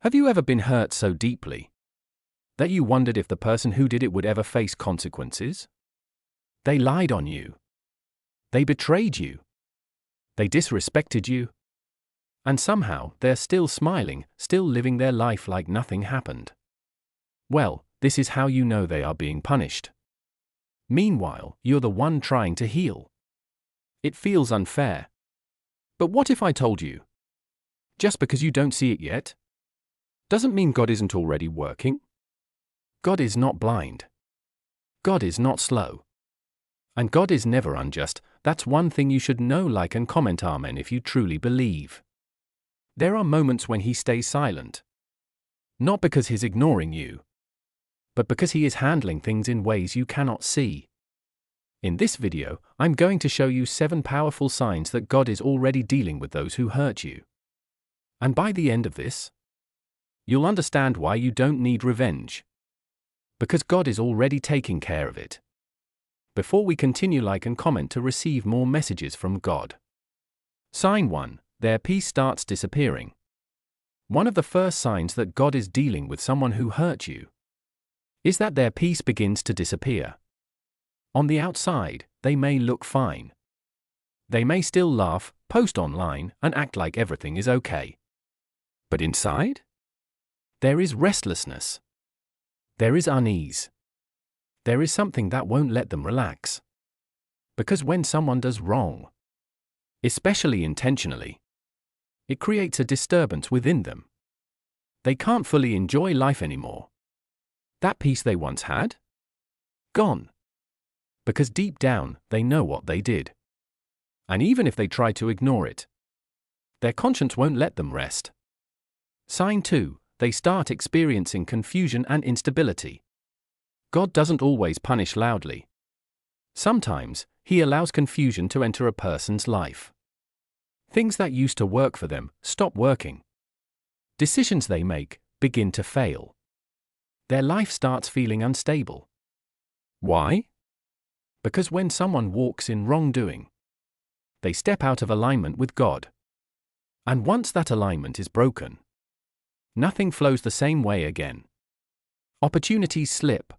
Have you ever been hurt so deeply that you wondered if the person who did it would ever face consequences? They lied on you. They betrayed you. They disrespected you. And somehow they're still smiling, still living their life like nothing happened. Well, this is how you know they are being punished. Meanwhile, you're the one trying to heal. It feels unfair. But what if I told you? Just because you don't see it yet, doesn't mean God isn't already working. God is not blind. God is not slow. And God is never unjust. That's one thing you should know. Like and comment amen if you truly believe. There are moments when He stays silent. Not because He's ignoring you, but because He is handling things in ways you cannot see. In this video, I'm going to show you 7 powerful signs that God is already dealing with those who hurt you. And by the end of this, you'll understand why you don't need revenge. Because God is already taking care of it. Before we continue, like and comment to receive more messages from God. Sign 1. Their peace starts disappearing. One of the first signs that God is dealing with someone who hurt you is that their peace begins to disappear. On the outside, they may look fine. They may still laugh, post online, and act like everything is okay. But inside, there is restlessness. There is unease. There is something that won't let them relax. Because when someone does wrong, especially intentionally, it creates a disturbance within them. They can't fully enjoy life anymore. That peace they once had? Gone. Because deep down, they know what they did. And even if they try to ignore it, their conscience won't let them rest. Sign 2. They start experiencing confusion and instability. God doesn't always punish loudly. Sometimes, He allows confusion to enter a person's life. Things that used to work for them stop working. Decisions they make begin to fail. Their life starts feeling unstable. Why? Because when someone walks in wrongdoing, they step out of alignment with God. And once that alignment is broken, nothing flows the same way again. Opportunities slip.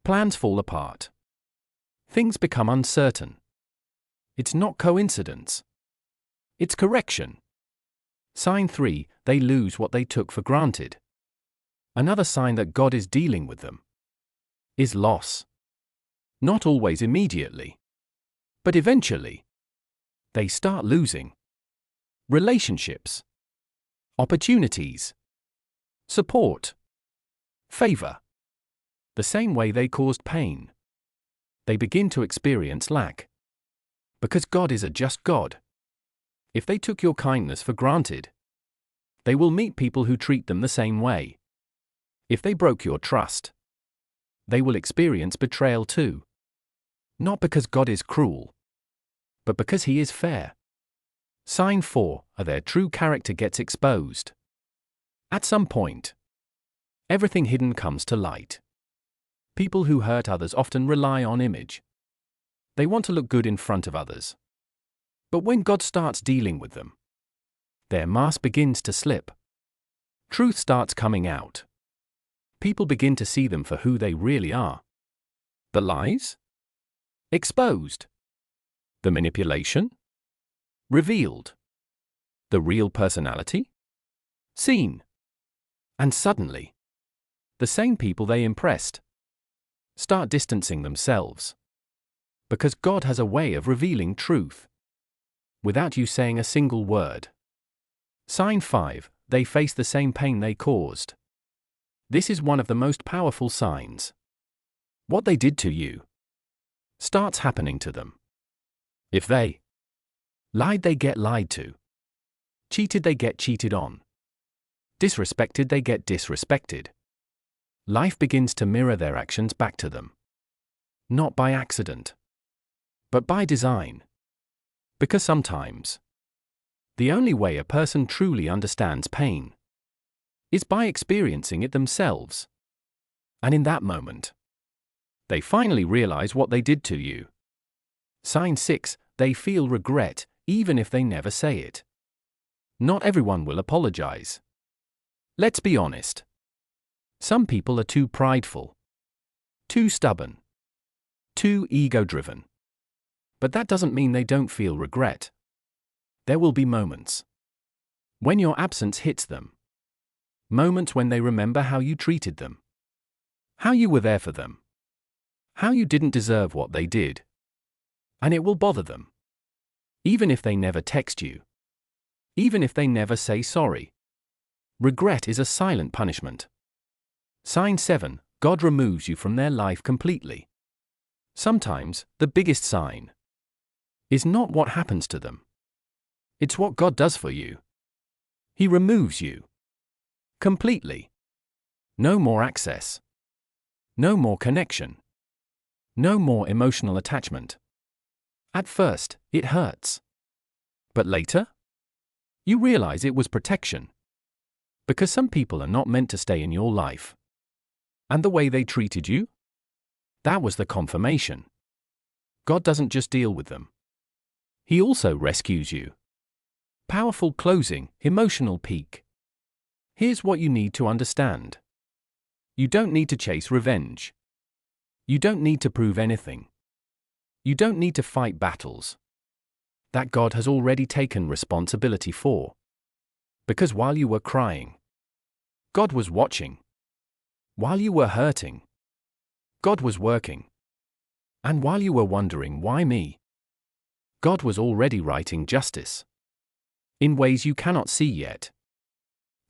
Plans fall apart. Things become uncertain. It's not coincidence. It's correction. Sign 3. They lose what they took for granted. Another sign that God is dealing with them is loss. Not always immediately, but eventually. They start losing relationships, opportunities, support, favor. The same way they caused pain. They begin to experience lack. Because God is a just God. If they took your kindness for granted, they will meet people who treat them the same way. If they broke your trust, they will experience betrayal too. Not because God is cruel, but because He is fair. Sign 4. Their true character gets exposed. At some point, everything hidden comes to light. People who hurt others often rely on image. They want to look good in front of others. But when God starts dealing with them, their mask begins to slip. Truth starts coming out. People begin to see them for who they really are. The lies? Exposed. The manipulation? Revealed. The real personality? Seen. And suddenly, the same people they impressed start distancing themselves. Because God has a way of revealing truth without you saying a single word. Sign 5. They face the same pain they caused. This is one of the most powerful signs. What they did to you starts happening to them. If they lied, they get lied to. Cheated, they get cheated on. Disrespected, they get disrespected. Life begins to mirror their actions back to them. Not by accident, but by design. Because sometimes, the only way a person truly understands pain is by experiencing it themselves. And in that moment, they finally realize what they did to you. Sign 6. They feel regret, even if they never say it. Not everyone will apologize. Let's be honest. Some people are too prideful, too stubborn, too ego-driven. But that doesn't mean they don't feel regret. There will be moments when your absence hits them. Moments when they remember how you treated them, how you were there for them, how you didn't deserve what they did. And it will bother them. Even if they never text you. Even if they never say sorry. Regret is a silent punishment. Sign 7. God removes you from their life completely. Sometimes, the biggest sign is not what happens to them. It's what God does for you. He removes you completely. No more access. No more connection. No more emotional attachment. At first, it hurts. But later, you realize it was protection. Because some people are not meant to stay in your life. And the way they treated you? That was the confirmation. God doesn't just deal with them. He also rescues you. Powerful closing, emotional peak. Here's what you need to understand. You don't need to chase revenge. You don't need to prove anything. You don't need to fight battles that God has already taken responsibility for. Because while you were crying, God was watching. While you were hurting, God was working. And while you were wondering, why me? God was already writing justice in ways you cannot see yet.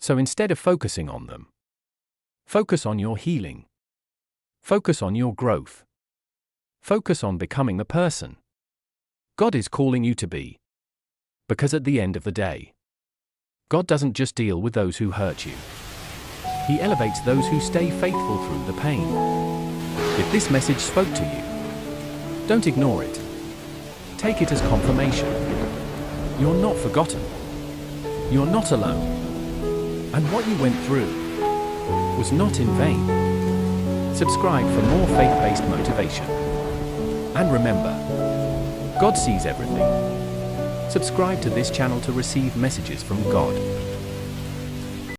So instead of focusing on them, focus on your healing. Focus on your growth. Focus on becoming the person God is calling you to be. Because at the end of the day, God doesn't just deal with those who hurt you. He elevates those who stay faithful through the pain. If this message spoke to you, don't ignore it. Take it as confirmation. You're not forgotten. You're not alone. And what you went through was not in vain. Subscribe for more faith-based motivation. And remember, God sees everything. Subscribe to this channel to receive messages from God.